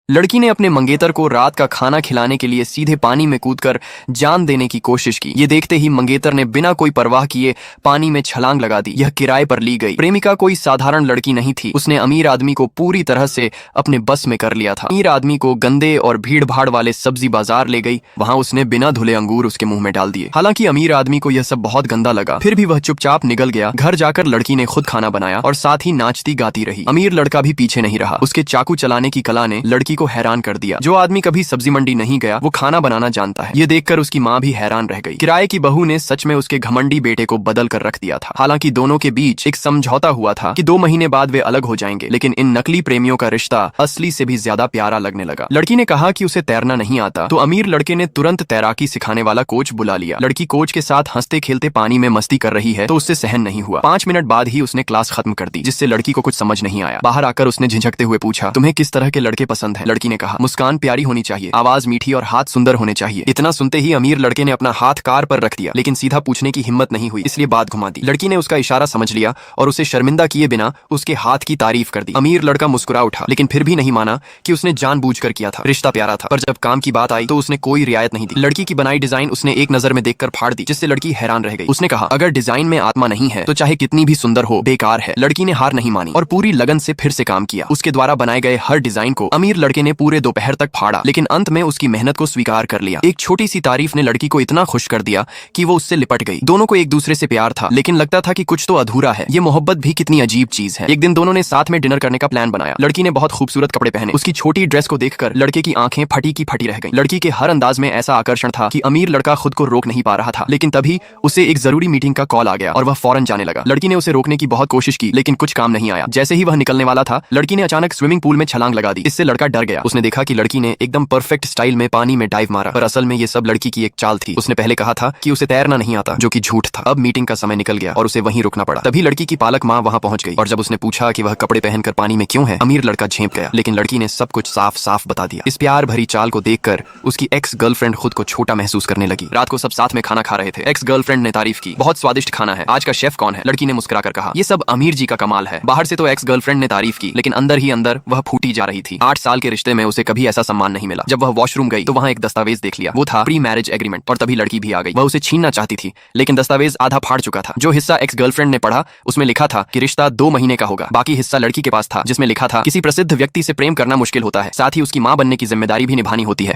लड़की ने अपने मंगेतर को रात का खाना खिलाने के लिए सीधे पानी में कूदकर जान देने की कोशिश की। ये देखते ही मंगेतर ने बिना कोई परवाह किए पानी में छलांग लगा दी। यह किराए पर ली गई प्रेमिका कोई साधारण लड़की नहीं थी। उसने अमीर आदमी को पूरी तरह से अपने बस में कर लिया था। अमीर आदमी को गंदे और भीड़ भाड़ वाले सब्जी बाजार ले गई। वहां उसने बिना धुले अंगूर उसके मुंह में डाल दिए। हालांकि अमीर आदमी को यह सब बहुत गंदा लगा, फिर भी वह चुपचाप निकल गया। घर जाकर लड़की ने खुद खाना बनाया और साथ ही नाचती गाती रही। अमीर लड़का भी पीछे नहीं रहा। उसके चाकू चलाने की कला ने लड़की को हैरान कर दिया। जो आदमी कभी सब्जी मंडी नहीं गया वो खाना बनाना जानता है। ये देखकर उसकी माँ भी हैरान रह गई। किराए की बहू ने सच में उसके घमंडी बेटे को बदल कर रख दिया था। हालांकि दोनों के बीच एक समझौता हुआ था कि 2 महीने बाद वे अलग हो जाएंगे, लेकिन इन नकली प्रेमियों का रिश्ता असली से भी ज्यादा प्यारा लगने लगा। लड़की ने कहा कि उसे तैरना नहीं आता, तो अमीर लड़के ने तुरंत तैराकी सिखाने वाला कोच बुला लिया। लड़की कोच के साथ हंसते खेलते पानी में मस्ती कर रही है तो उससे सहन नहीं हुआ। 5 मिनट बाद ही उसने क्लास खत्म कर दी, जिससे लड़की को कुछ समझ नहीं आया। बाहर आकर उसने झिझकते हुए पूछा, तुम्हें किस तरह के लड़के पसंद हैं? लड़की ने कहा, मुस्कान प्यारी होनी चाहिए, आवाज मीठी और हाथ सुंदर होने चाहिए। इतना सुनते ही अमीर लड़के ने अपना हाथ कार पर रख दिया, लेकिन सीधा पूछने की हिम्मत नहीं हुई, इसलिए बात घुमा दी। लड़की ने उसका इशारा समझ लिया और उसे शर्मिंदा किए बिना उसके हाथ की तारीफ कर दी। अमीर लड़का मुस्कुरा उठा, लेकिन फिर भी नहीं माना कि उसने जानबूझकर किया था। रिश्ता प्यारा था, पर जब काम की बात आई तो उसने कोई रियायत नहीं दी। लड़की की बनाई डिजाइन उसने एक नजर में देखकर फाड़ दी, जिससे लड़की हैरान रह गई। उसने कहा, अगर डिजाइन में आत्मा नहीं है तो चाहे कितनी भी सुंदर हो, बेकार है। लड़की ने हार नहीं मानी और पूरी लगन से फिर से काम किया। उसके द्वारा बनाए गए हर डिजाइन को अमीर लड़के ने पूरे दोपहर तक फाड़ा, लेकिन अंत में उसकी मेहनत को स्वीकार कर लिया। एक छोटी सी तारीफ ने लड़की को इतना खुश कर दिया कि वो उससे लिपट गई। दोनों को एक दूसरे से प्यार था, लेकिन लगता था कि कुछ तो अधूरा है। ये मोहब्बत भी कितनी अजीब चीज है। एक दिन दोनों ने साथ में डिनर करने का प्लान बनाया। लड़की ने बहुत खूबसूरत कपड़े पहने। उसकी छोटी ड्रेस को देखकर लड़के की आंखें फटी की फटी रह गईं। लड़की के हर अंदाज में ऐसा आकर्षण था कि अमीर लड़का खुद को रोक नहीं पा रहा था। लेकिन तभी उसे एक जरूरी मीटिंग का कॉल आ गया और वह फौरन जाने लगा। लड़की ने उसे रोकने की बहुत कोशिश की, लेकिन कुछ काम नहीं आया। जैसे ही वह निकलने वाला था, लड़की ने अचानक स्विमिंग पूल में छलांग लगा दी। इससे लड़का डर गया। उसने देखा कि लड़की ने एकदम परफेक्ट स्टाइल में पानी में डाइव मारा, पर असल में ये सब लड़की की एक चाल थी। उसने पहले कहा था कि उसे तैरना नहीं आता, जो कि झूठ था। अब मीटिंग का समय निकल गया और उसे वहीं रुकना पड़ा। तभी लड़की की पालक माँ वहां पहुंच गई और जब उसने पूछा कि वह कपड़े पहनकर पानी में क्यों है, अमीर लड़का झेंप गया। लेकिन लड़की ने सब कुछ साफ साफ बता दिया। इस प्यार भरी चाल को देखकर उसकी एक्स गर्लफ्रेंड खुद को छोटा महसूस करने लगी। रात को सब साथ में खाना खा रहे थे। एक्स गर्लफ्रेंड ने तारीफ की, बहुत स्वादिष्ट खाना है, आज का शेफ कौन है? लड़की ने मुस्कुराकर कहा, ये सब अमीर जी का कमाल है। बाहर से तो एक्स गर्लफ्रेंड ने तारीफ की, लेकिन अंदर ही अंदर वह फूटी जा रही थी। 8 साल के रिश्ते में उसे कभी ऐसा सम्मान नहीं मिला। जब वह वॉशरूम गई तो वहां एक दस्तावेज देख लिया। वो था प्री मैरिज एग्रीमेंट, और तभी लड़की भी आ गई। वह उसे छीनना चाहती थी, लेकिन दस्तावेज आधा फाड़ चुका था। जो हिस्सा एक्स गर्लफ्रेंड ने पढ़ा उसमें लिखा था कि रिश्ता 2 महीने का होगा। बाकी हिस्सा लड़की के पास था, जिसमें लिखा था किसी प्रसिद्ध व्यक्ति से प्रेम करना मुश्किल होता है, साथ ही उसकी मां बनने की जिम्मेदारी भी निभानी होती है।